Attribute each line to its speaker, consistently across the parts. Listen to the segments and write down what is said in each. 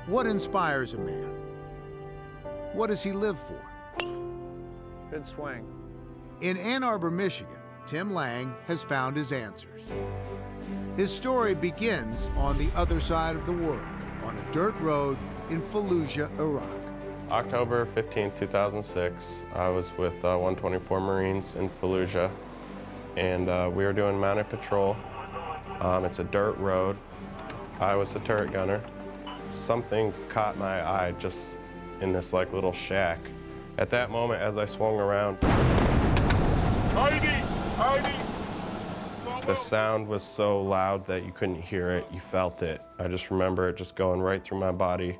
Speaker 1: What inspires a man? What does he live for?
Speaker 2: Good swing.
Speaker 1: In Ann Arbor, Michigan, Tim Lang has found his answers. His story begins on the other side of the world, on a dirt road in Fallujah, Iraq.
Speaker 3: October 15, 2006, I was with 124 Marines in Fallujah, and we were doing mounted patrol. It's a dirt road. I was a turret gunner. Something caught my eye just in this like little shack. At that moment, as I swung around, the sound was so loud that you couldn't hear it, you felt it. I just remember it just going right through my body.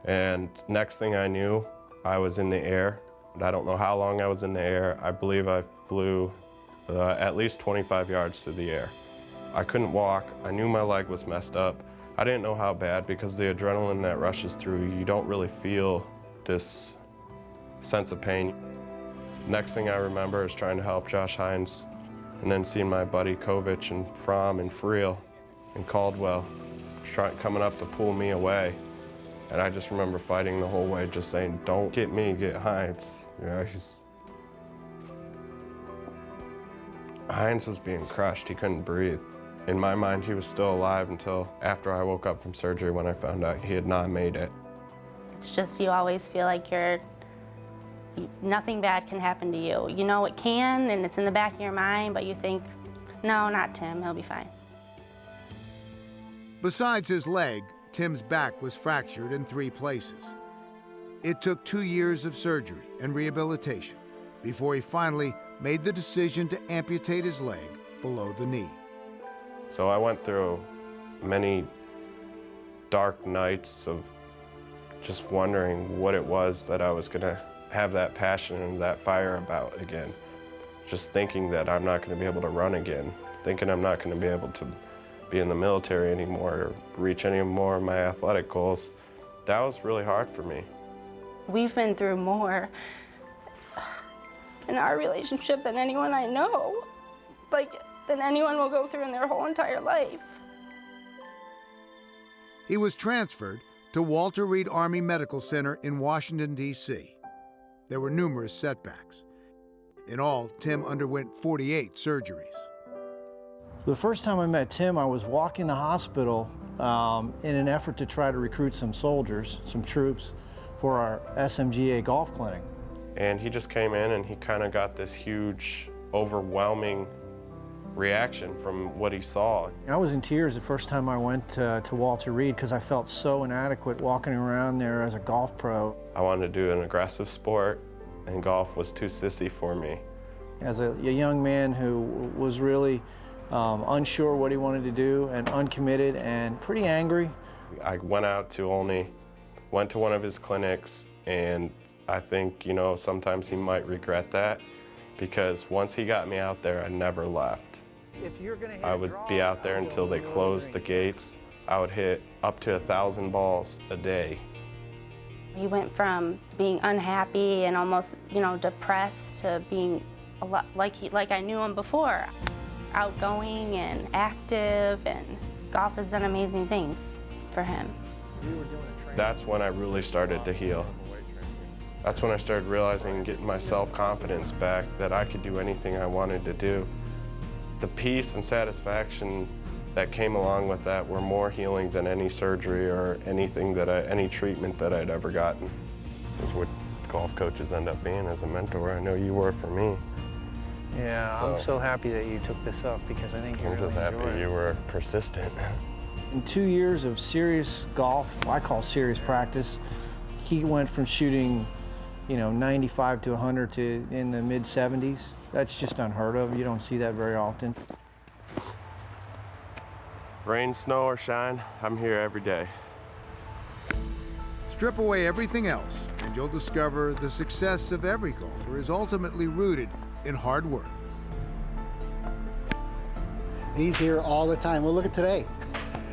Speaker 3: And next thing I knew, I was in the air. I don't know how long I was in the air. I believe I flew at least 25 yards through the air. I couldn't walk. I knew my leg was messed up. I didn't know how bad because the adrenaline that rushes through you, you don't really feel this sense of pain. Next thing I remember is trying to help Josh Hines and then seeing my buddy Kovich and Fromm and Friel and Caldwell coming up to pull me away. And I just remember fighting the whole way, just saying, don't get me, get Hines. You know, Hines was being crushed, he couldn't breathe. In my mind, he was still alive until after I woke up from surgery when I found out he had not made it.
Speaker 4: It's just you always feel like nothing bad can happen to you. You know it can, and it's in the back of your mind, but you think, no, not Tim, he'll be fine.
Speaker 1: Besides his leg, Tim's back was fractured in 3 places. It took 2 years of surgery and rehabilitation before he finally made the decision to amputate his leg below the knee.
Speaker 3: So I went through many dark nights of just wondering what it was that I was gonna have that passion and that fire about again. Just thinking that I'm not gonna be able to run again, thinking I'm not gonna be able to be in the military anymore or reach any more of my athletic goals. That was really hard for me.
Speaker 4: We've been through more in our relationship than anyone I know, than anyone will go through in their whole entire life.
Speaker 1: He was transferred to Walter Reed Army Medical Center in Washington, D.C. There were numerous setbacks. In all, Tim underwent 48 surgeries.
Speaker 2: The first time I met Tim, I was walking the hospital in an effort to try to recruit some soldiers, some troops, for our SMGA golf clinic.
Speaker 3: And he just came in and he kind of got this huge, overwhelming reaction from what he saw.
Speaker 2: I was in tears the first time I went to Walter Reed because I felt so inadequate walking around there as a golf pro.
Speaker 3: I wanted to do an aggressive sport, and golf was too sissy for me.
Speaker 2: As a young man who was really unsure what he wanted to do and uncommitted and pretty angry.
Speaker 3: I went to one of his clinics, and I think, you know, sometimes he might regret that, because once he got me out there, I never left. I would be out there until they closed the gates. I would hit up to 1,000 balls a day.
Speaker 4: He went from being unhappy and almost, depressed to being a lot like I knew him before. Outgoing and active, and golf has done amazing things for him.
Speaker 3: That's when I really started to heal. That's when I started realizing and getting my self-confidence back, that I could do anything I wanted to do. The peace and satisfaction that came along with that were more healing than any surgery or any treatment that I'd ever gotten. Is what golf coaches end up being as a mentor. I know you were for me.
Speaker 2: Yeah, I'm so happy that you took this up, because I think you're
Speaker 3: I'm just happy you were persistent.
Speaker 2: In 2 years of serious golf, I call serious practice, he went from shooting 95 to 100 to in the mid-70s. That's just unheard of. You don't see that very often.
Speaker 3: Rain, snow, or shine, I'm here every day.
Speaker 1: Strip away everything else, and you'll discover the success of every golfer is ultimately rooted in hard work.
Speaker 5: He's here all the time. Well, look at today.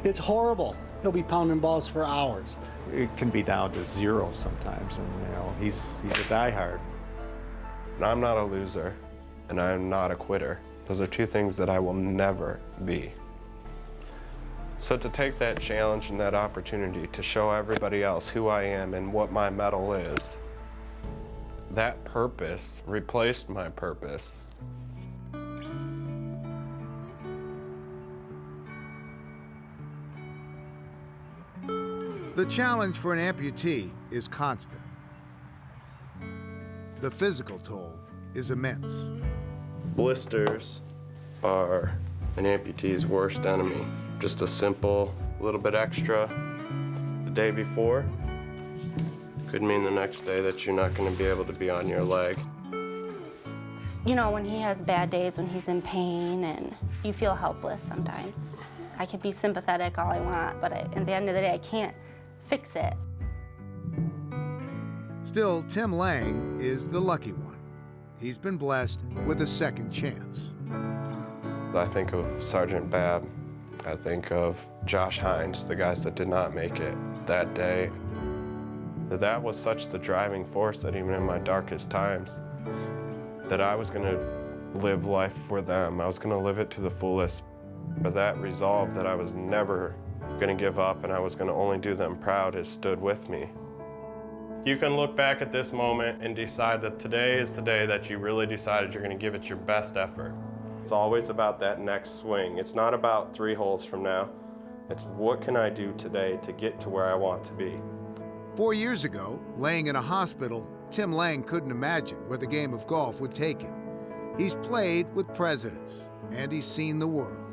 Speaker 5: It's horrible. He'll be pounding balls for hours.
Speaker 6: It can be down to 0 sometimes, and he's a diehard.
Speaker 3: And I'm not a loser, and I'm not a quitter. Those are two things that I will never be. So to take that challenge and that opportunity to show everybody else who I am and what my medal is, that purpose replaced my purpose.
Speaker 1: The challenge for an amputee is constant. The physical toll is immense.
Speaker 3: Blisters are an amputee's worst enemy. Just a simple little bit extra the day before could mean the next day that you're not going to be able to be on your leg.
Speaker 4: You know, when he has bad days, when he's in pain, and you feel helpless sometimes. I can be sympathetic all I want, but at the end of the day, I can't fix it.
Speaker 1: Still, Tim Lang is the lucky one. He's been blessed with a second chance.
Speaker 3: I think of Sergeant Babb. I think of Josh Hines, the guys that did not make it that day. That was such the driving force that even in my darkest times, that I was gonna live life for them. I was gonna live it to the fullest. But that resolve that I was never gonna give up and I was gonna only do them proud has stood with me. You can look back at this moment and decide that today is the day that you really decided you're gonna give it your best effort. It's always about that next swing. It's not about 3 holes from now. It's what can I do today to get to where I want to be.
Speaker 1: 4 years ago, laying in a hospital, Tim Lang couldn't imagine where the game of golf would take him. He's played with presidents, and he's seen the world.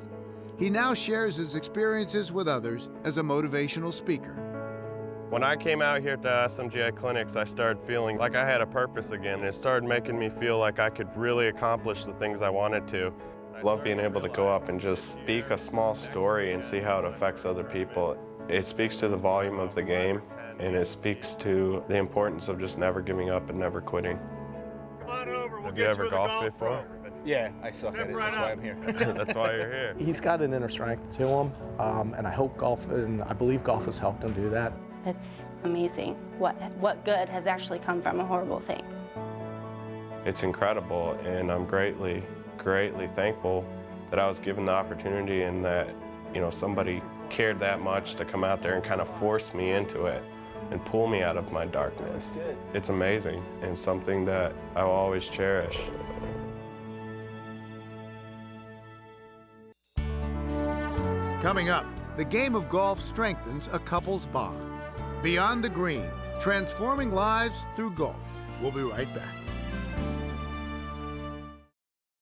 Speaker 1: He now shares his experiences with others as a motivational speaker.
Speaker 3: When I came out here to SMGI clinics, I started feeling like I had a purpose again. It started making me feel like I could really accomplish the things I wanted to. I love being able to go up and just speak a small story and see how it affects other people. It speaks to the volume of the game, and it speaks to the importance of just never giving up and never quitting.
Speaker 7: Come on over, we'll
Speaker 3: Have you
Speaker 7: get
Speaker 3: ever
Speaker 7: in the
Speaker 3: golfed
Speaker 7: golf
Speaker 3: before?
Speaker 7: pro.
Speaker 8: Yeah, I suck at it. That's why I'm here.
Speaker 3: That's why you're here.
Speaker 8: He's got an inner strength to him, and I hope golf, and I believe golf has helped him do that.
Speaker 4: It's amazing what good has actually come from a horrible thing.
Speaker 3: It's incredible, and I'm greatly, greatly thankful that I was given the opportunity and that, you know, somebody cared that much to come out there and kind of force me into it and pull me out of my darkness. It's amazing and something that I will always cherish.
Speaker 1: Coming up, the game of golf strengthens a couple's bond. Beyond the Green, transforming lives through golf. We'll be right back.